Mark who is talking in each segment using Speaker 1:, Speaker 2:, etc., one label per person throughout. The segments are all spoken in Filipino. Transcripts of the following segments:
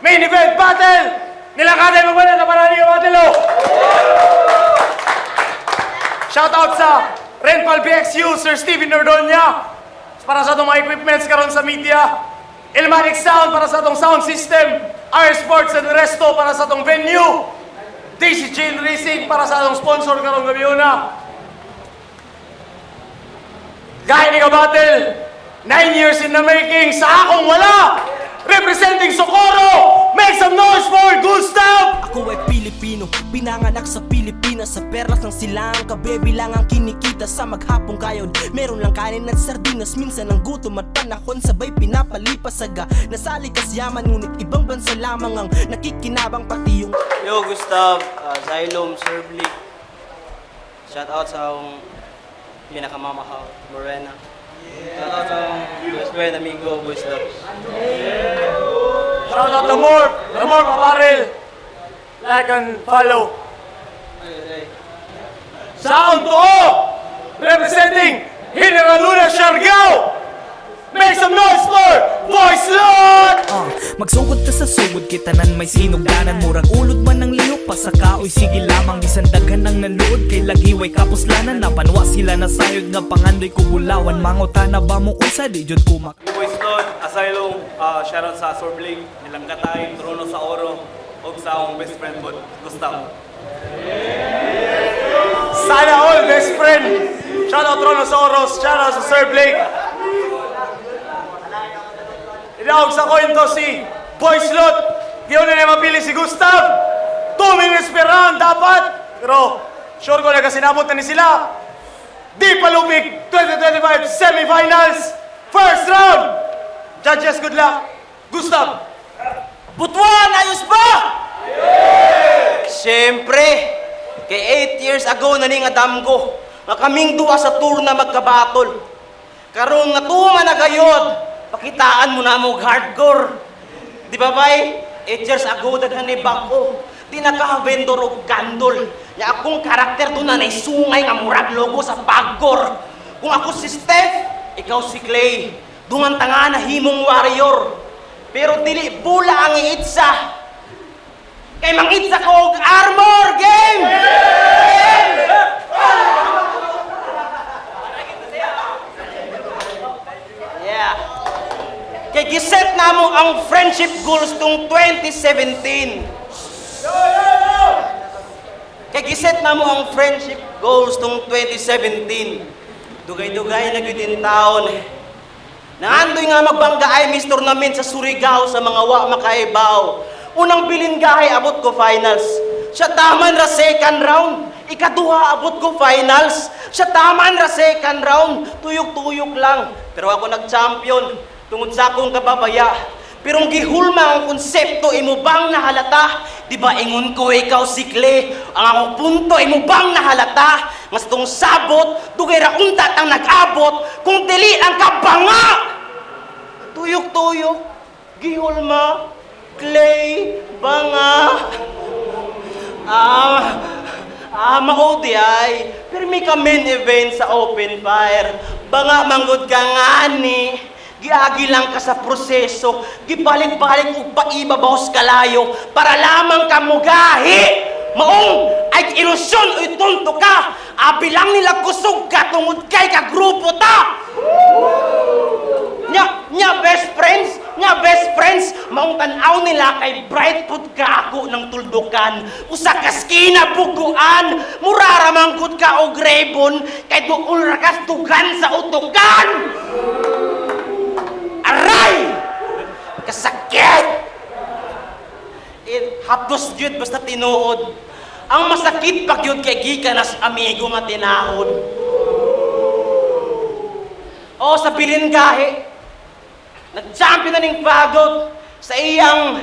Speaker 1: Main event battle! Nilakatay magwala na panali ka battle, oh! Shoutout sa Renpal BXU, Sir Steven Nordonia, para sa itong mga equipments karon sa media. Ilmatic Sound para sa itong sound system. R Sports and Resto para sa itong venue. DC Chain Racing para sa itong sponsor karon gabi una. Gaya ni ka battle, 9 years in the making, sa akong wala! Representing Socorro, make some noise for Gustav!
Speaker 2: Ako ay Pilipino, pinanganak sa Pilipinas. Sa perlas ng silang kabebe lang ang kinikita. Sa maghapong kayod, meron lang kanin at sardinas. Minsan ang gutom at panahon sabay pinapalipas. Saga, nasalikas yaman, ngunit ibang bansa lamang ang nakikinabang. Pati yung
Speaker 3: Yo, Gustav, Xylom, Sir Blick. Shout out sa akong pinakamamahal, Morena. Shout out sa akong best friend, amigo, Boys Love.
Speaker 1: Shout out to Ramor Paparel. Like and follow. Sound to all! Representing General Luna Siargao! Make some noise for Voice Lord!
Speaker 4: Magsugod ka sa sugod, kitanan may sinugdanan. Murag ulod man ng lihok, pasakaoy sige lamang. Isandaghan ng naluod, kay lagiway kapuslanan. Napanwa sila na sayod nga pangandoy kubulawan. Manguta na ba mo unsa di jud kumak.
Speaker 5: Boys Lord, Asylum, shoutout sa Sir Bling, Nilang Katay, Trono sa Oro, o sa akong best friend po, Gustav.
Speaker 1: Sana all best friend! Shout out Trono sa Oros, shout out sa Sir Blake. Inawag sa coin to si Boy Slot. Yun na mapili si Gustav. 2 minutes per round dapat. Pero sure ko na kasi nabot na ni sila. Di Palumig 2025 semifinals. First round. Judges, good luck. Gustav.
Speaker 2: Butuan, ayos ba?
Speaker 3: Siyempre, kay 8 years ago na ning adam ko, nga kaming duwa sa tour na magkabatol. Karong natuma na gayod, pakitaan mo na mo hardcore. Di ba bay? 8 years ago, daghan ni bako. Di nakahawendor og gandol. Ya akong karakter to na naisungay nga murag logo sa pagkor. Kung ako si Steph, ikaw si Clay. Dungan tanga na himong warrior. Pero dili pula ang iitsa. Kay mangitsa ko og armor game! Yeah. Kay giset na mo ang friendship goals tong 2017. Kay giset na mo ang friendship goals tong 2017. Dugay-dugay na gyud in taon. Naandoy nga magbangga ay Miss Tournament sa Surigao sa mga wa makaibaw. Unang bilinggahe abot ko finals. Siya taman ra second round. Ikaduha abot ko finals. Siya taman ra second round. Tuyok-tuyok lang. Pero ako nag-champion tungod sa akong kababaya. Pero ang gihulma ang konsepto, imo bang nahalata? Di ba ingon ko ikaw sikle? Ang akong punto, imo bang nahalata? Mas tong sabot, dugay ra untat ang nag-abot, kung dili ang kabanga! Tuyok-tuyok, gihulma, clay, banga. Maudi ay, pero may ka main event sa open fire. Banga manggod ka nga ni. Giagi lang ka sa proseso, gibalik-balik ug paibabahos kalayo para lamang ka mugahi. Maong ay ilusyon uy tonto ka. Abi lang nila kusog ka tungod kay ka grupo ta. Nya best friends, maong tanaw nila kay bright food ka ako ng tuldukan. Usa ka skina buguan, murara manggod ka og rebon kay duol ra ka tugan sa utugan. Aray! Kasakit! Hapdos yun basta tinuod. Ang masakit pag yun kay Gikanas amigo nga tinahod. O sa bilinggahe, nag-champion na ning pagod sa iyang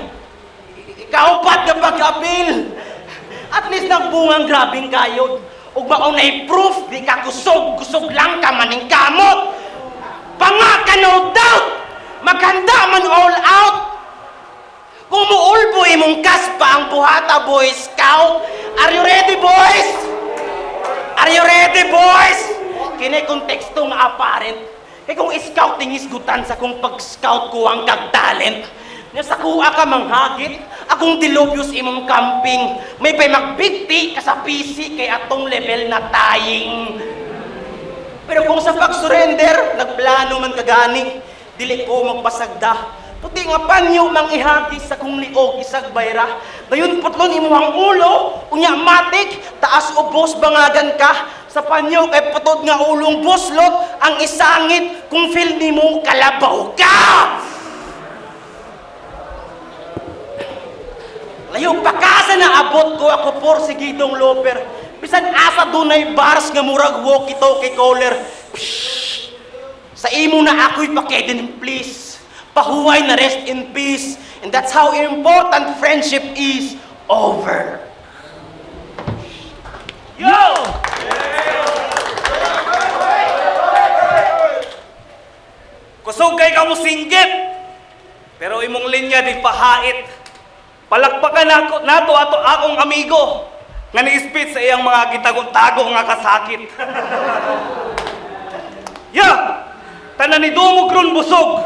Speaker 3: ikaupat na pag-apil. At least nagbungang grabing kayod. Ug maong na-proof, di ka kusog lang ka maning kamot. Pangaka no doubt! Maghanda man all out! Kung muulbo imong kaspa ang buhata, Boy Scout! Are you ready, boys? Are you ready, boys? Kini kong teksto nga apparent. Kaya kung scouting isgutan sa kung pag-scout ko ang kag-talent, Nasakua ka manghagit, akong dilobyos imong camping. May pay magbigti ka sa PC kay atong level na taying. Pero kung sa pag-surrender, nagplano man kagani, dili ko magpasagda. Puti nga panyo mang ihagis sa kong liog isag bayra. Dayon putlon imuhang ulo, unya matik, taas ubos bangagan ka. Sa panyo kay putod nga ulong buslot, ang isangit kung feel nimo kalabaw ka. Layo pa ka sa naabot ko ako porsigidong loper. Bisan asa dunay bars nga murag walkie-talkie caller. Pshh! Sa imo na ako'y pakeden please. Pahuway na rest in peace. And that's how important friendship is over. Yo!
Speaker 5: Kusog kay ka mo singgit, pero imong linya di pahait. Palakpakan nato ato akong amigo nga ni-spit sa iyang mga gitagong-tago nga kasakit. Tanan ni dumog ron busog,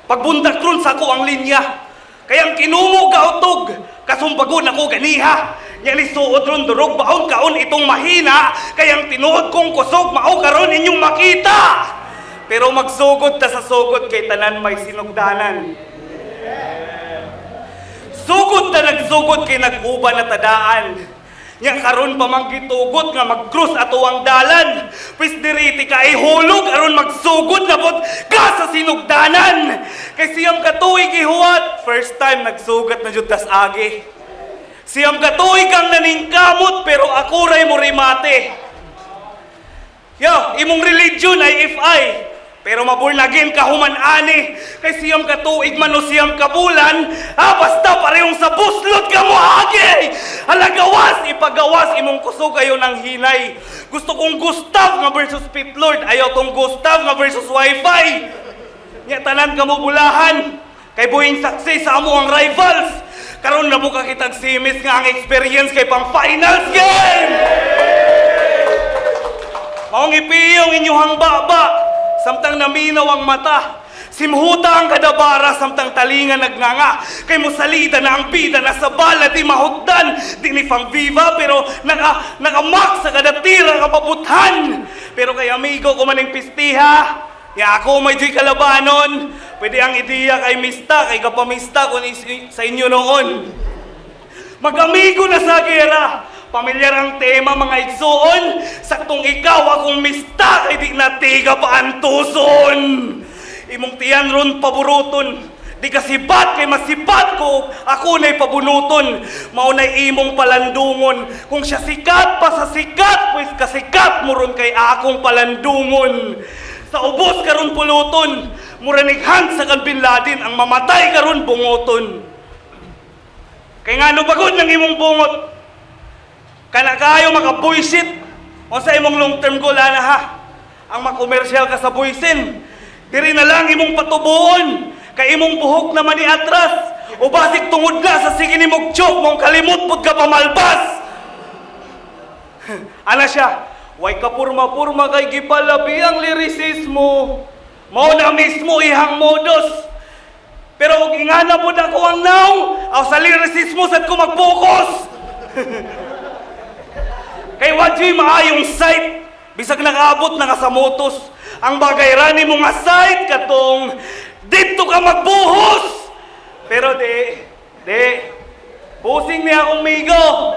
Speaker 5: pagbundak ron sa ko ang linya. Kayang kinumog kautog, kasumbagon ako ganiha. Nya ni suod ron durog baon kaon itong mahina, kayang tinuod kong kusog mao karon inyong makita. Pero magsugod ta sa sugod kay tanan may sinugdanan. Sugod ta nagsugod kay nag-uban na tadaan. Nya karon pa mang gitugot nga mag-cross ato ang dalan. Pwes diriti ka ihulog aron magsugod na pod ka sa sinugdanan. Kay siyam katuig ihuwat, first time nagsugat na jud tas agi. Siyam katuig kang naningkamot pero ako ray mo rimate. Imong religion ay FI. Pero maburnagin ka human ani, kay siyam katuig man o siyam kabulan, basta parehong sa buslot ka mo agi! Halagawas, ipagawas, imong kusog ayo ng hinay. Gusto kong Gustav nga versus Pitlord, ayaw tong Gustav nga versus Wi-Fi. Nya tanan ka mo bulahan, kay buhing success sa amo ang rivals. Karon na mo kakitag simis nga ang experience kay pang finals game! Maong ipiyong inyuhang baba, samtang naminaw ang mata, simhuta ang kadabara, samtang talingan nagnganga, kay musalida na ang bida, nasa bala di mahugdan, di ni pang viva, pero nakamak sa kadatira kapabuthan. Pero kay amigo ko maning pistiha, ako may di kalabanon, pwede ang ideya kay mista, kay kapamista kung sa inyo noon. Mag-amigo na sa gera, pamilyar ang tema mga igsoon, saktong ikaw akong mista kay di natiga pa ang tuson. Imong tiyan ron paburuton, di kasibat kay masibat ko, ako na'y pabunuton. Maunay imong palandungon, kung siya sikat pa sa sikat, pues kasikat mo ron kay akong palandungon. Sa ubos karon puluton, muranighan sa kan Bin Laden, ang mamatay karon bungoton. Kay ngano bagod ng imong bungot, kana kayo maka-buisit o sa imong long-term goal ana ha. Ang makomersyal ka sa buisin, diri na lang imong patubuon, kay imong buhok naman ni atras, o basik tungod na sa sige ni mong chok, mong kalimot pud ka pamalbas. Ana siya, way kapurma-purma kay gipalabi ang lirisismo. Mao na mismo ihang modus. Pero kung ingana po na ko ang naong, aw sa lirisismo sad ko mag-focus. Kay wadyo'y maayong sight, bisag nakaabot na ka sa motos. Ang bagay rani mo nga sight, katong dito ka magbuhos. Pero busing niya akong migo.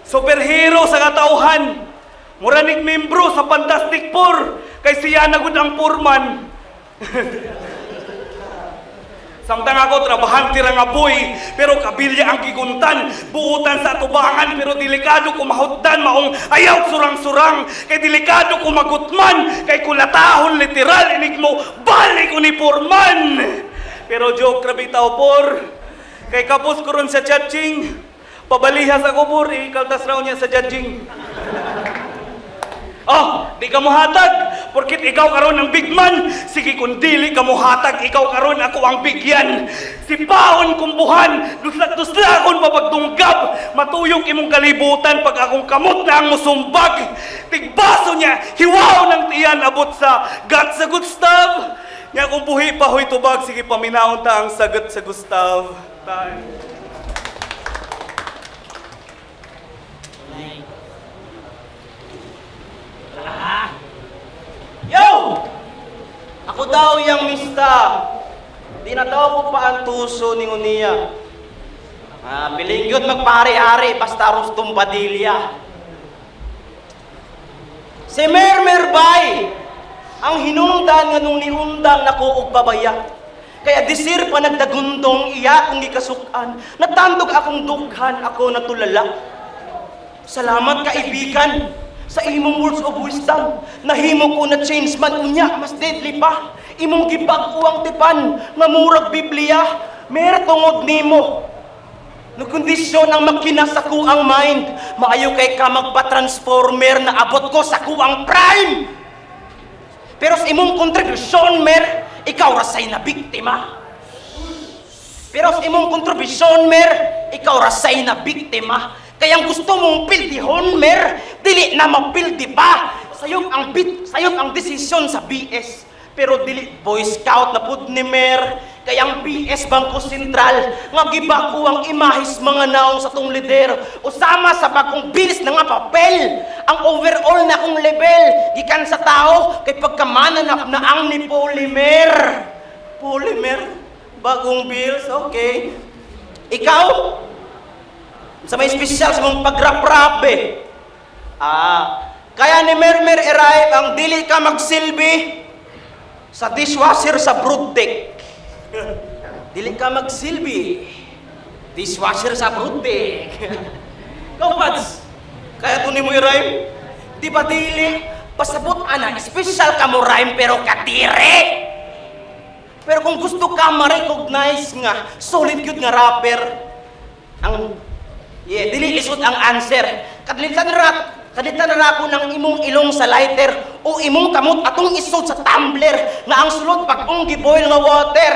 Speaker 5: Superhero sa katauhan. Muranig membro sa Fantastic Four, kay siya nagud ang Purman. Samtang ako trabahan tira nga boy, pero kabilya ang giguntan, buutan sa tubangan, pero delikado ko mahutdan, maong ayaw surang-surang, kay delikado ko magutman, kay kulatahon literal, inig mo, balik ko ni Purman. Pero joke rabi tao por, kay kapos ko ron sa judging, pabalihas ako por, ikaltas raw niya sa judging. Di ka mo hatag, porkit ikaw karon ang big man. Sige kung dili ka mo hatag, ikaw karon ako ang bigyan. Sipaon kumbuhan, duslat-duslakon papagdunggab, matuyok imong kalibutan pag akong kamot na ang musumbag. Tigbaso niya, hiwaw ng tiyan abot sa got sa good stuff. Nya kung buhi pa hoy tubag, sige paminaon ta ang sagot sa Gustav. Time.
Speaker 3: Yo! Ako daw yung mista. Di na daw ko pa ang tuso ni Ngunia. Pilingyot magpari-ari basta Rustong Padilla. Si Mermer Bay, ang hinungdan nga nung niundang nakuog babaya. Kaya disir pa nagdagundong iya kung gikasukan. Natandog akong dughan, ako natulala. Salamat kaibigan sa imong words of wisdom. Nahimo ko na change man unya, mas deadly pa. Imong gibag-o ang tipan, nga murag Biblia, mer tungod nimo. No kondisyon ang makina sa kuang mind, maayo kay ka magpa-transformer na abot ko sa kuang prime. Pero sa imong kontribusyon, mer, ikaw rasay na biktima. Pero sa imong kontribusyon, mer, ikaw rasay na biktima. Kaya ang gusto mong pildihon, mer, dili na mapildi pa. Sayop ang desisyon sa BS. Pero dili Boy Scout na pud ni mer. Kaya ang BS Bangko Sentral nga gibako ang imahis mga naong sa tong lider. Usama sa bagong bilis na nga papel. Ang overall na akong level gikan sa tao kay pagkamananap na ang ni Polymer. Polymer? Bagong bills? Okay. Ikaw? Sa may espesyal sa mong pag-rap-rap eh. Kaya ni Mermer arrive ang dili ka magsilbi sa dishwasher sa brood deck. Dili ka magsilbi. Dishwasher sa brood deck. Go, Pads! Kaya ito ni mo i-rhyme? Di ba dili? Pasabot, ana, espesyal ka mo rhyme pero katire! Pero kung gusto ka ma-recognize nga, solid yun nga rapper, dili isot ang answer. Kadilitan na ako ng imong ilong sa lighter o imong kamot atong isod sa tumbler nga ang sulod pag giboil nga water.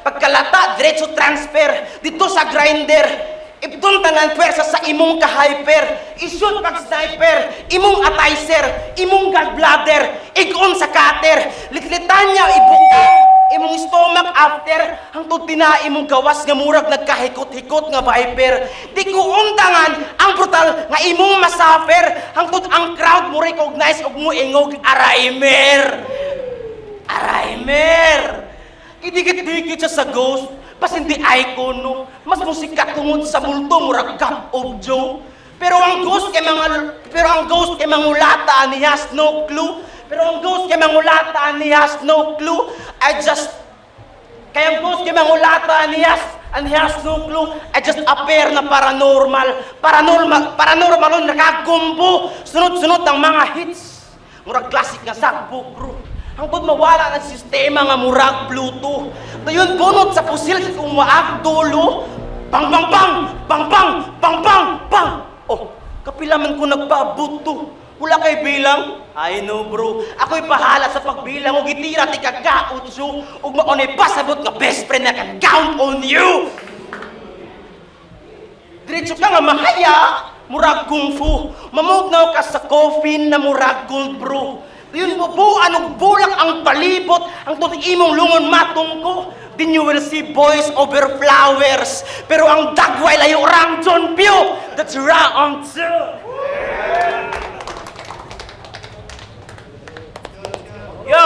Speaker 3: Pagkalata, diretso transfer dito sa grinder. Ipton tanan pwersa sa imong ka-hyper. Isod pag sniper, imong atizer, imong gallbladder, igon sa cutter. Litlitan niya ibuka imong stomach after hangtod tina imong gawas nga murag nagkahikot-hikot nga viper. Di ko undangan ang brutal nga imong masafer hangtod ang crowd mo recognize ug mo ingog Araimer. Araimer. Idikit-dikit siya sa ghost. Pas hindi icon no. Mas musika tungod sa multo murag Cup of Joe. Pero ang ghost kay mangulata ni has no clue. Pero ang ghost kay mangulata ni has no clue. Kaya ang ghost kay mangulata ni has no clue. I just appear na paranormal nun nakagumbo. Sunod-sunod ang mga hits. Murag classic nga sakbo bro. Hangtod mawala ng sistema nga murag Bluetooth. Dayon bunot sa pusil sa umaag dolo. Bang bang bang! Bang bang! Bang bang! Bang! Oh, kapila man ko nagpabuto. Wala kay bilang? I know bro. Ako'y bahala sa pagbilang. Ug itira ti kagautso. Ug maunay pasabot nga best friend na can count on you. Diretso ka nga mahaya. Murag kung fu. Mamugnaw ka sa coffin na murag gold bro. Yun bubuan og bulak ang palibot ang tod imong lungon matong ko. Then you will see boys over flowers. Pero ang dagway layo rang John Pio. That's wrong too. Yo!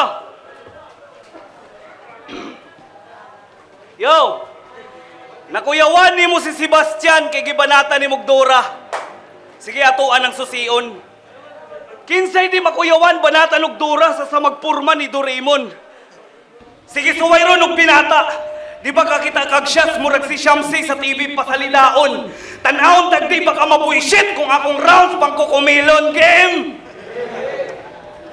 Speaker 3: Yo! Nakuyawan ni mo si Sebastian kay gibanata ni Mugdora. Sige atuan ang susion. Kinsay di makuyawan banata og Dora sa magpurma ni Doraemon. Sige suwayron og binata. Di ba kakita kag shots murag si Shamsi sa TV pasalidaon. Tan-awon tag di ba ka mabuisit kung akong rounds pang kukumilon game.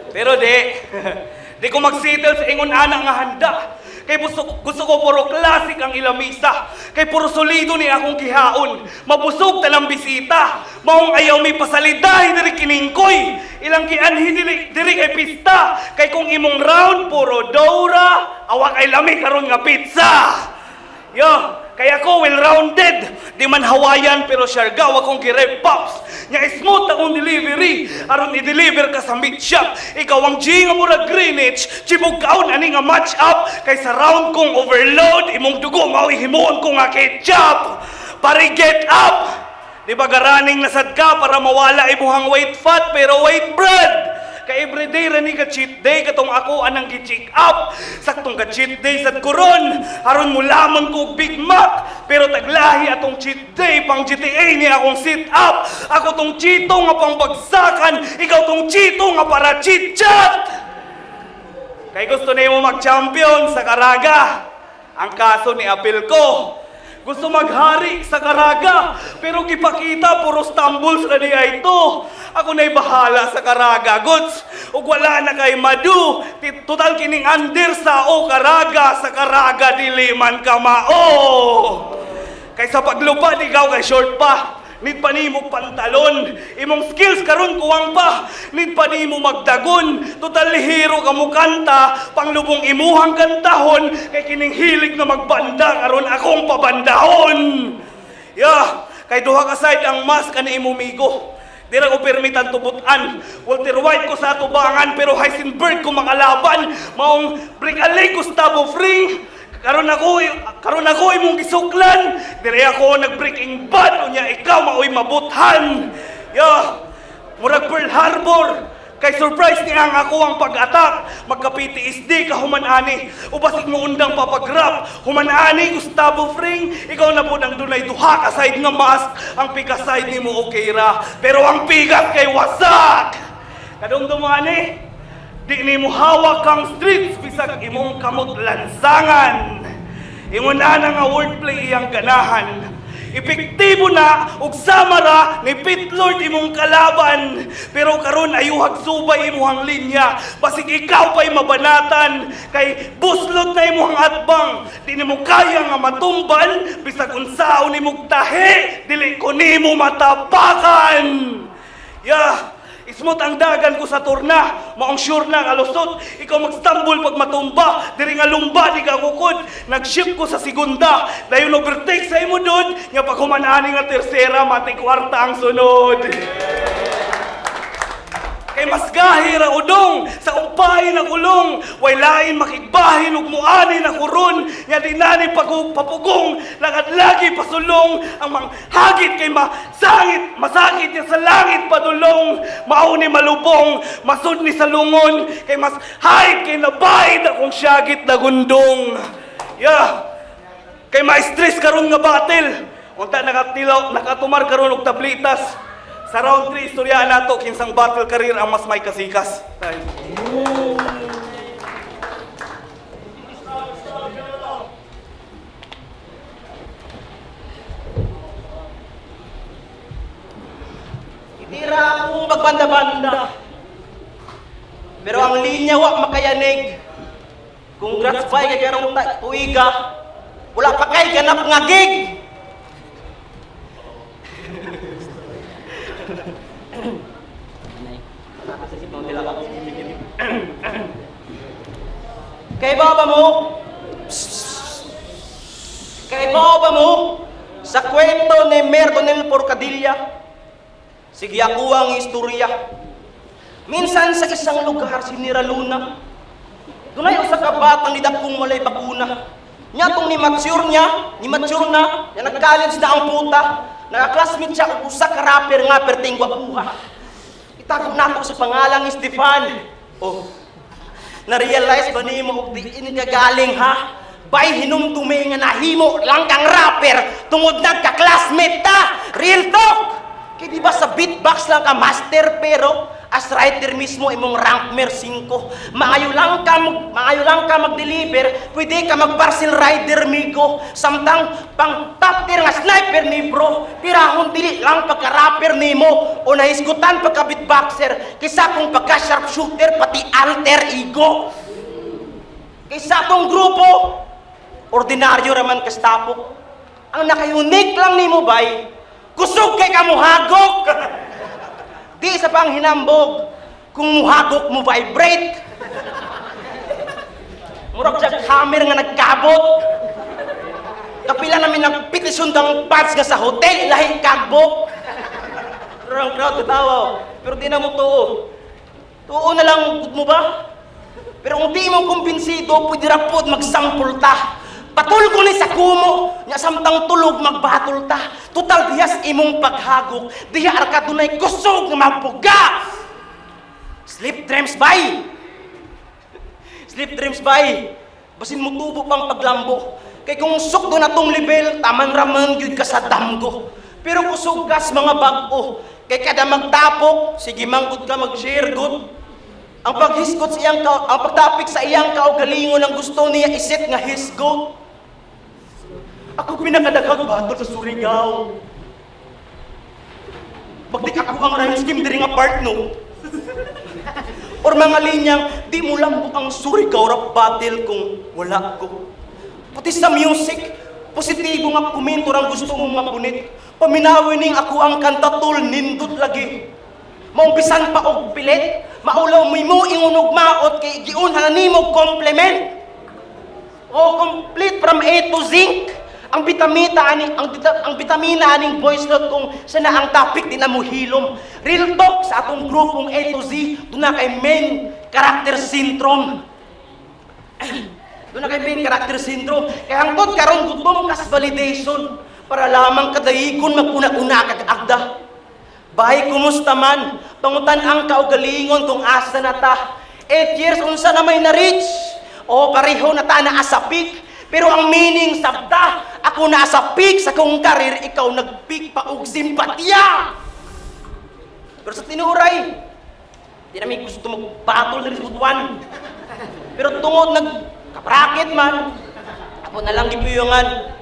Speaker 3: Pero di ko magsettle sa ingon ana nga handa. Kay gusto ko puro classic ang ilamisa. Kay puro solido ni akong gihaon. Mabusog talang bisita. Maong ayaw may pasaliday diri kiningkoy. Ilang gianhi diri kay pista. Kay kung imong round puro Dora, awak ay lami karon nga pizza. Yo, kaya ko well-rounded.
Speaker 5: Di man Hawaiian pero Siargao akong girep pops. Nya smooth akong delivery. Aron i-deliver ka sa meat shop. Ikaw ang G nga mura Greenwich. Chibog kaon ani nga match up. Kay sa round kong overload. Imong dugo mao himuon ko nga ketchup. Pare get up! Di ba garaning nasad ka para mawala imuhang weight fat pero weight bread? Kay everyday rani ka cheat day katong ako anang gi-check up. Saktong ka cheat day sad kuron. Aron mo lamon ko og Big Mac. Pero taglahi atong cheat day pang GTA ni akong sit up. Ako tong chito nga pang bagsakan, ikaw tong chito nga para chit chat. Kay gusto nimo mag-champion sa Karaga. Ang kaso ni apil ko. Gusto maghari sa Karaga, pero gipakita puro stumbles na niya ito. Ako na'y bahala sa Karaga, goods. Ug wala na kay Madu. Total kining under sa o Karaga, sa Karaga dili man ka mao. Kaysa paglupad ikaw kay short pa. Need pa nimo pantalon. Imong skills karon kuwang pa. Need pa nimo magdagon. Total lihiro ka mo kanta. Panglubong imuhang kantahon. Kay kining hilig na magbanda karon akong pabandahon. Kay duha ka side ang mask ani imumigo. Dira ko permitan tubutan. Walter White ko sa tubangan pero Heisenberg ko makalaban. Maong Brigalee Gustavo Fring. Karon ako imong gisuklan. Dire ako nag-breaking bad unya ikaw maoy mabuthan. Murag Pearl Harbor. Kay surprise niya ang ako ang pag-attack. Magka-PTSD ka human-ani. Ubasig mo undang papagrap. Human-ani Gustavo Fring. Ikaw na po nang dunay duha ka side nga mask. Ang pika side ni mo okay ra. Pero ang pigat kay wasak. Kadong dumani. Di ni mo hawak kang streets bisag imong kamot lansangan. Ingon na nga wordplay iyang ganahan. Epektibo na ug samara ni Pitlord imong kalaban. Pero karon ayuhag subay imong linya. Basig ikaw pa'y mabanatan. Kay buslot na imong atbang. Di nimo kaya nga matumban. Bisag unsaon nimong tahi. Dili ko nimo matapakan. Ismot ang dagan ko sa turna. Maong sure na kalusot. Ikaw mag-stumble pag matumba. Diri nga lumba di ka kukod. Nag-ship ko sa segunda. Dayon overtake sa imo dod. Nga pag humanani nga tersera, mati kwarta ang sunod. Kay mas gahi ra udong sa umpahin na kulong. Way lain makigbahin ug muani na kuron. Nya dinani papugong lakad lagi pasulong. Ang manghagit kay masakit niya sa langit padulong. Mao ni malubong, masud ni sa lungon. Kay mas hide kay nabayad akong syagit na gundong. Kay ma-stress karon nga battle. Unta nakatumar karon og tablitas. Sa round 3, istorya nato kinsang battle career ang mas may kasikas.
Speaker 3: Itira akong magbanda-banda. Pero ang linya wa makayanig. Congrats pa kay karong tuiga. Wala pa kay ganap nga gig. Kay baba mo sa kwento ni Merdonel Porcadilla. Sige ako ang istorya. Minsan sa isang lugar sinira Luna. Dunay usa ka batang nidakong walay bakuna. Nya tong ni mature na, nag-college na ang puta. Naka-classmate siya og usa ka rapper nga perting gwapuha. Itago nato sa pangalang Stefan. Na-realize ba nimo og diin ka galing ha? Bay hinumdumi nga nahimo lang kang rapper tungod nagka-classmate ta. Real talk. Kay di ba sa beatbox lang ka master pero as writer mismo imong rank mer 5. Maayo lang ka mag-deliver, pwede ka mag-parcel rider migo. Samtang pang top tier nga sniper ni bro, tirahon dili lang pagka-rapper nimo o nahisgutan pagka-beatboxer kaysa kung pagka-sharpshooter pati alter ego. Kaysa tong grupo, ordinaryo raman kastapok. Ang naka-unique lang nimo bay, kusog kay kamuhagok. Di sa pang hinambog, kung muhagok mo vibrate. Murag sa hammer nga nagkabot. Kapila na kami nagpetisyon ng pads nga sa hotel, lahi kagbok. Pero ang crowd katawa, pero di na mo tuo. Tuo na lang gud mo ba? Pero kung di mo kumbinsido, pwede ra pod magsampol ta. Patul ko ni sa kumo, nya samtang tulog magbatol ta. Total diyas imong paghagok, diya arka dunay kusog nga mabuga. Sleep dreams bay. Sleep dreams bay. Basin mo tubo pang paglambo. Kay kung sukdo na tong level, taman raman gyud ka sa damgo. Pero kusog gas mga bag-o. Kay kada magtapok, sige manggod ka mag-share good. Ang paghiskot sa iyang ang pagtapik sa iyang kaugalingon ang gusto niya iset nga hisgot. Ako pinakadaghang batol sa Surigao. Bagdik ako ang rhyme scheme diri nga part no. Or mga linyang, di mo lang ang Surigao rap battle kung wala ko. Pati sa music, positibo nga komento ang gusto mong mapunit. Paminawin ning ako ang kantatol nindot lagi. Maumpisan pa og pilit, maulaw mo ingunog maot kay giunhan nimo complement. O complete from A to zinc. Ang bitamina aning voice note kung sana ang topic di na mo hilom. Real talk sa atong grupong A to Z, doon na kay main character syndrome. Doon na kay main character syndrome. Kaya hangtod karon gutom kas validation para lamang kadayigon maguna-una kag agda. Bahay, kumusta man? Pangutan ang kaugalingon kung asa na ta. 8 years unsa na may na-reach? O pareho na ta na asapik. Pero ang meaning sabda, ako na sa peak sa kong karir, ikaw nag-peak pa og simpatya. Pero sa tinuray, di namin gusto mag-battle na risbutuan. Pero tungod nagkaprakit man, ako na lang gipuyungan.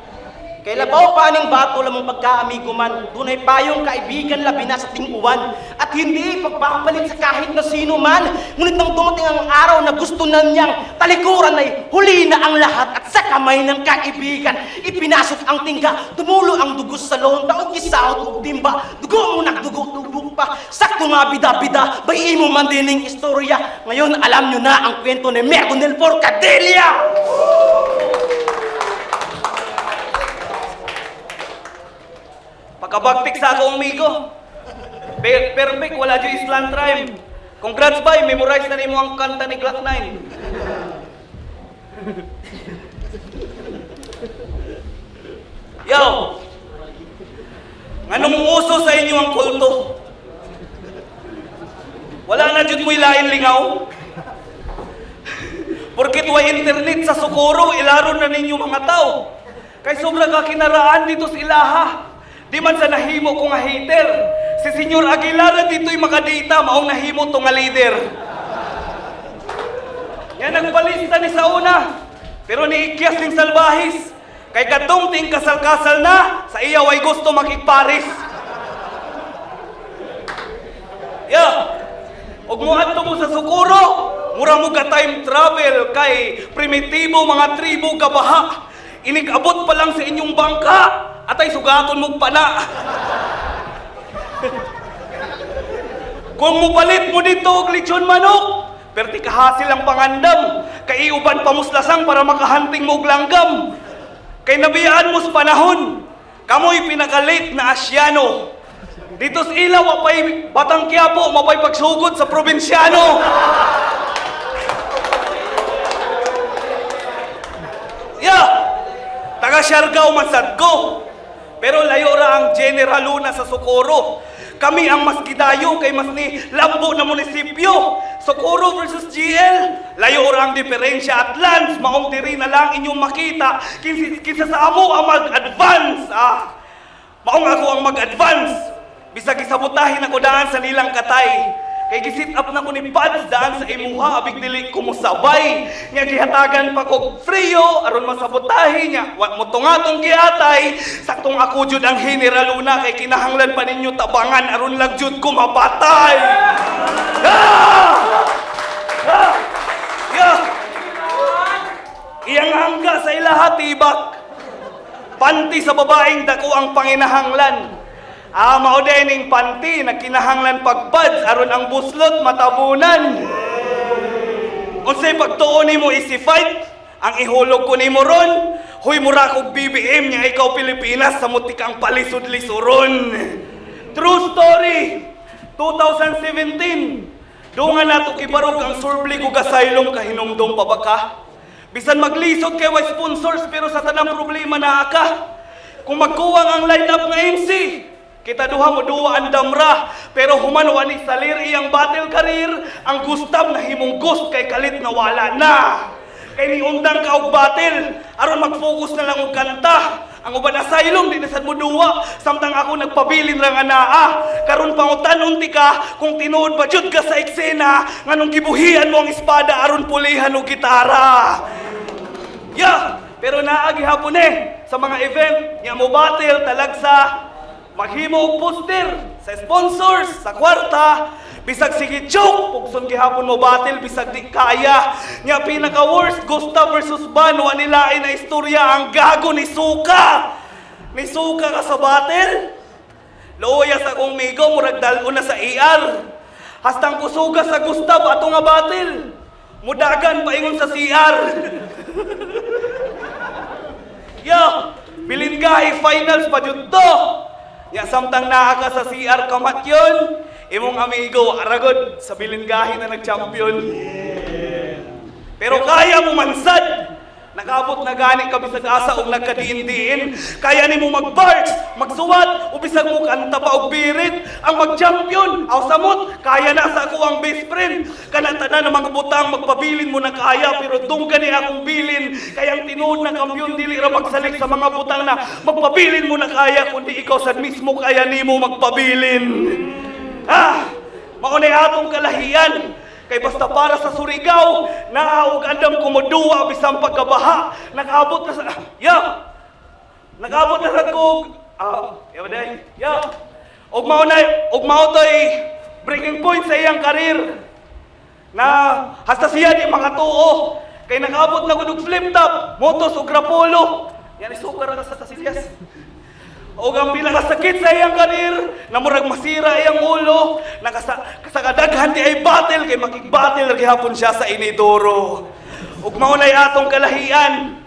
Speaker 3: Kay labaw pa ning bato lamang pagkaamigo man, dunay payong kaibigan labi na sa ting-uwan. At hindi pagpapalit sa kahit na sino man. Ngunit nang dumating ang araw na gusto na niyang talikuran ay huli na ang lahat at sa kamay ng kaibigan. Ipinasok ang tingga, tumulo ang dugos sa lohon, taog isaot o timba. Dugo mo nagdugo-tubog pa, sakto nga bida-bida, bayi mo man din ng istorya. Ngayon alam nyo na ang kwento ni Mertonel Forcadelia!
Speaker 5: Pagkabagtik sa akong amigo. Perfect, wala dyan Island rhyme. Congrats bay, memorize na rin mo ang kanta ni Glock 9. Yo! Anong uso sa inyo ang kulto? Wala na dyan mo'y lain lingaw? Porkit way internet sa Socorro, ilaro na ninyo mga tao. Kay sobra ka kinaraan dito sa ilaha. Di man sa nahimo ko nga hater. Si Senyor Aguilar dito'y makadita, maong nahimo to nga leader. Yan nagpalista ni sa una, pero niikyas ning salbahis. Kay kadtong ting kasal-kasal na, sa iya way gusto makikparis. Og mo adto mo sa Socorro, mura mo ka time travel kay primitibo mga tribo kabaha. Inig-abot pa lang sa inyong bangka, atay sugaton mo pa na. Kung mupalit mo dito og lechon manok, perti kahasil ang pangandam, kay iuban pamuslasang para makahanting mo og langgam. Kay nabiyaan mo sa panahon, kamoy pinaka-late na Asyano. Dito sa ilaw, apay Batang Quiapo, mapay pagsugod sa probinsyano. Taga Siargao man sadko. Pero layo ra ang General Luna sa Socorro. Kami ang mas gidayo kay mas ni lambo na munisipyo. Socorro versus GL. Layo ra ang diferensya at lands. Maong diri na lang inyong makita. Kinsa sa amo ang mag-advance. Maong ako ang mag-advance. Bisag isabotahin ako daan sa nilang katay. Kay gisit up na ko ni Pads daan sa imuha, abig dili ko musabay. Nga gihatagan pa ko frio, aron masabotahin niya. Mutungatong giatay, saktong ako jud ang General Luna, kay kinahanglan pa ninyo tabangan, aron lang jud ko mapatay. Iyang hangga sa ilaha tibak. Panti sa babaeng dako ang panginahanglan. Mao dining panty na kinahanglan pagpads aron ang buslot matabunan. Unsay pagtuon nimo isi-fight, ang ihulog ko nimo ron, Huy mura kog BBM niya ikaw Pilipinas sa mutikang palisod-lisuron. True story. 2017. Dungan nato kibarog ang survey ko gasaylong kahinumdom pa ba ka? Bisan maglisod kay way sponsors pero sa tanang problema na ka. Kung magkuwang ang lineup nga MC, kita duha mo duwa ang damra, pero humano ni salir iyang battle career, ang Gustav na himong ghost kay kalit na wala na. Kay ni undang ka og battle, aron mag-focus na lang og kanta. Ang uban asylum di nasad mo duwa, samtang ako nagpabilin ra nga naa. Karon pangutan unti ka kung tinuod pa jud ka sa eksena, nganong gibuhian mo ang espada aron pulihan og gitara. Yeah, pero naagi hapon sa mga event nga mo battle talagsa maghimo og poster sa sponsors sa kwarta. Bisag sige joke, pugson gihapon mo battle, bisag di kaya. Nga pinaka-worst, Gustav versus Van, wa nilain na istorya ang gago ni Suka. Ni Suka ka sa battle? Looya sa kong migo, murag dalo na sa ER. Hastang kusuga sa Gustav, ato nga battle. Mudagan paingon sa CR. Yo, bilinggahi finals pa jud to. Ya samtang naa ka sa CR kamat yun. Imong amigo, aragod, sa bilinggahi na nag-champion. Pero kaya mo mansad. Nag-abot na gani ka bisag asa og nagkadiin-diin. Kaya ni mo mag-barge, magsuwat, o bisag mo kanta pa og birit. Ang mag-champion, aw samot, kaya na sa ako ang best friend. Kananta na ng mga butang, magpabilin mo na kaya, pero dong gani akong bilin. Kaya ang tinuod na kampiyon, dili ra magsalik sa mga butang na magpabilin mo na kaya, kundi ikaw sad mismo kaya ni mo magpabilin. Maunay atong kalahian. Kay basta para sa Surigao, naawag andam kumuduwa bisang pagkabaha. Nag-abot na sa... Nag-abot na sa kog... Og mao to'y breaking point sa iyang karir. Na hasta siya di makatuo. Kay nag-abot na kung flip top, motos o grapolo. Yan isukar na sa kasiyas. O ang pinakasakit sa iyang karir, na murag masira iyang ulo, kasakadaghan di ay battle, kay makig-battle lagi hapon siya sa inidoro. Ug maunay atong kalahian,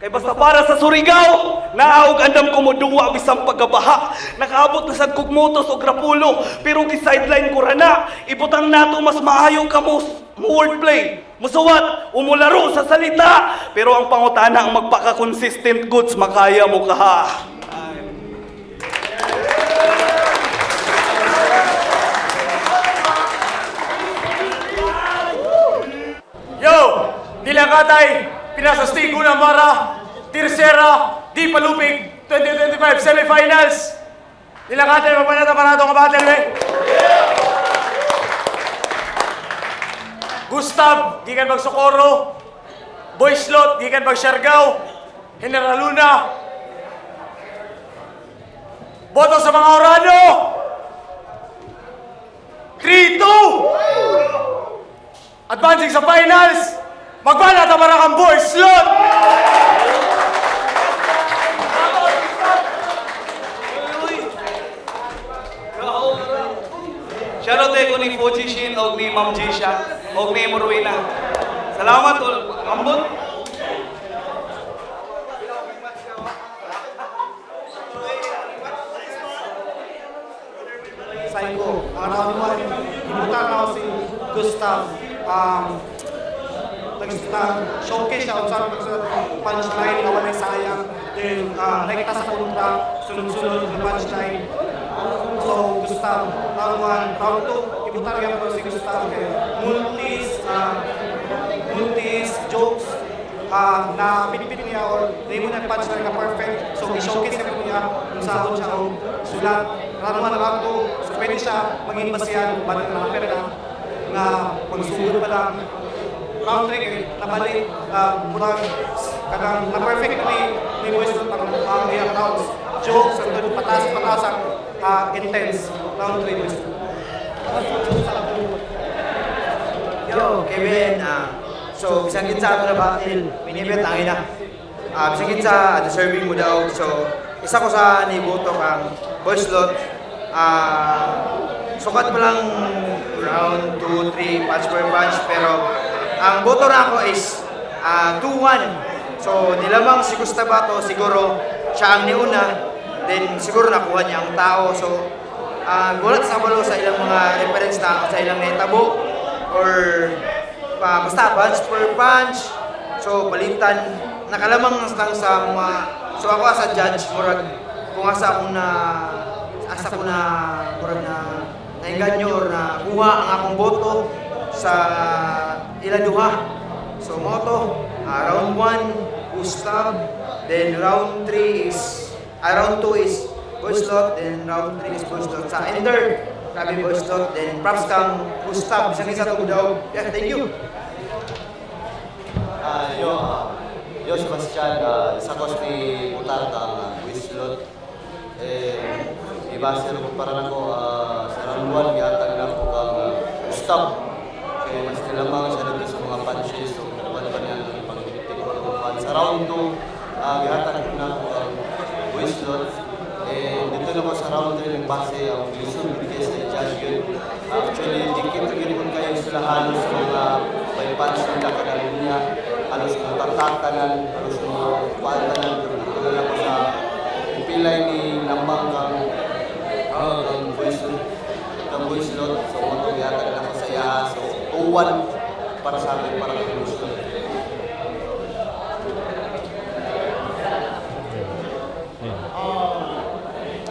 Speaker 5: kay basta para sa Surigao, naaog andam kumuduwa bisang pagkabaha, nakaabot na sad kog motos o grapulo, pero gi-sideline ko ra na, ibutang nato mas maayo ka mo wordplay, musuwat, umularo sa salita, pero ang pangutana ang magpaka-consistent goods, makaya mo ka ha.
Speaker 1: Yo! Dilakatay, pinasastigo ng Mara, Tirsera, Di Palupig, 2025 semifinals. Dilakatay, magpanata pa nato nga battle, eh. Gustav, gikan mag Socorro. Boyslot, gikan mag Siargao. General Luna. Boto sa mga Orano. 3-2! Advancing sa finals, magbanat ang marakang Boyslot!
Speaker 5: Shoutout ko ni Fuji Shin o ni Ma'am Jisha o ni Morwina. Salamat ul ambot.
Speaker 6: Psycho. Round 1, imutan ako si Gustav. Showcase siya sa punchline na walay sayang. Then, rekta sa punta, sunod-sunod yung punchline. So, Gustav, round 1. Round 2, imutan ako si Gustav. Multis, jokes, na pinipit niya or na mo na punchline na perfect. So, i-showcase niya kung saan siya o sulat. Round 1 na round 2, so pwede siya maging basihan, balik na pera na magsugod pa lang. Round 3, nabalik, murang kadang na-perfect ni Boyslot ang iyang rounds. Jokes, patas ang intense. Round 3, Boyslot.
Speaker 7: Yo, Kevin, so bisang kitsa ako na battle, minibet ang ina. Bisang kitsa, deserving mo daw. So, isa ko sa niboto kang Boyslot. Sukat pa lang round 2, 3, punch per punch, pero ang boto na ako is 2-1 So, nilamang si Gustabato, siguro siya ang niuna, then siguro nakuha niya ang tao. So, gulat sa balo sa ilang mga reference na sa ilang netabo or basta punch per punch. So, palitan, nakalamang lang sa mga, so ako as a judge, murag, kung asa ko na, murag na nainganyo or na kuha ang akong boto sa iladuha. So, moto, round 1, Gustav, then round 3 is, round 2 is Boyslot, then round 3 is Boyslot. Sa ender, grabe Boyslot, then props kang Gustav, isang isa to daw. Yeah, thank you.
Speaker 8: Yo Sebastian, isa ko si Putar kang Boyslot. Ibase ko para nako sa round 1 gihatag na ko kang Gustav. Kaya mas nilamang siya dito sa mga punches, so nakuha pa niya ang pag-critic ko ng fans. Sa round 2, gihatag na ko kang Boyslot. Dito na ko sa round 3 ng base ang Wilson Bigay sa judge yun. Actually, dikit na ganoon kayo sila halos mga may punch nila kanalo niya. Halos mga tatatanan, halos mga patanan. Dito na ko sa pilay ni Lambang kang Boyslot. So, matuyatan na ko sa iya. So, 2-1 para sa akin, para kay Boyslot.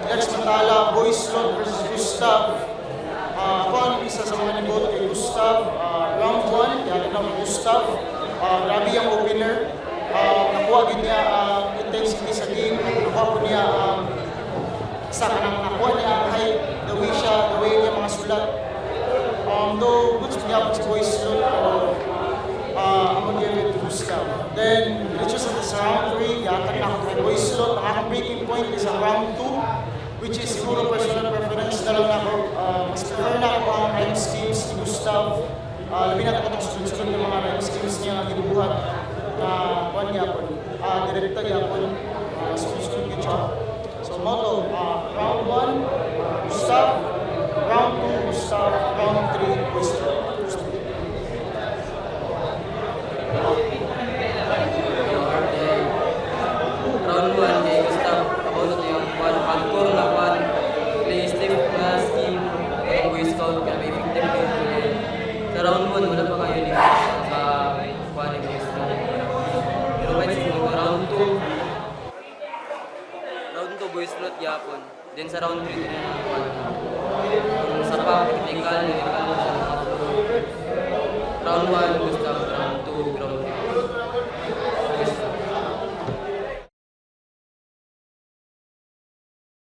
Speaker 9: Next matala, Boyslot versus Gustav. Ako ang isa sa mga niboto kay Gustav. Round 1, yan lang Gustav. Grabe yung opener. Nakuha din niya ang intensity sa game. Nakuha po niya nakuha niya ang height, the way niya mga sulat. Though, good niya po si Boyslot, pero I'm gonna give it to Gustav. Then, reaches sa round 3, yatag na ako kay Boyslot. Ang aking breaking point is ang round 2, which is siguro personal preference na lang ako. Mas prefer na ako ang rhyme schemes ni Gustav. Labi na ako itong sunod-sunod ng mga rhyme schemes niya na ginubuhat na kuhan niya po. Direkta niya po. Sunod-sunod niya siya. So, motto, round 1, Gustav. Round 2, Gustav. Round 3, Boyslot.
Speaker 10: Round 1 kay Gustav, nakunod yung hardcore na play stiff na scheme ng Boy Scout, kaya may victim kayo. Sa round 1, wala pa kayo nito sa quality of Scout. Pero kahit sa round 2, Boy Slot yapon. Then sa round 3, din na sa pa, technical, round 1, Gustav.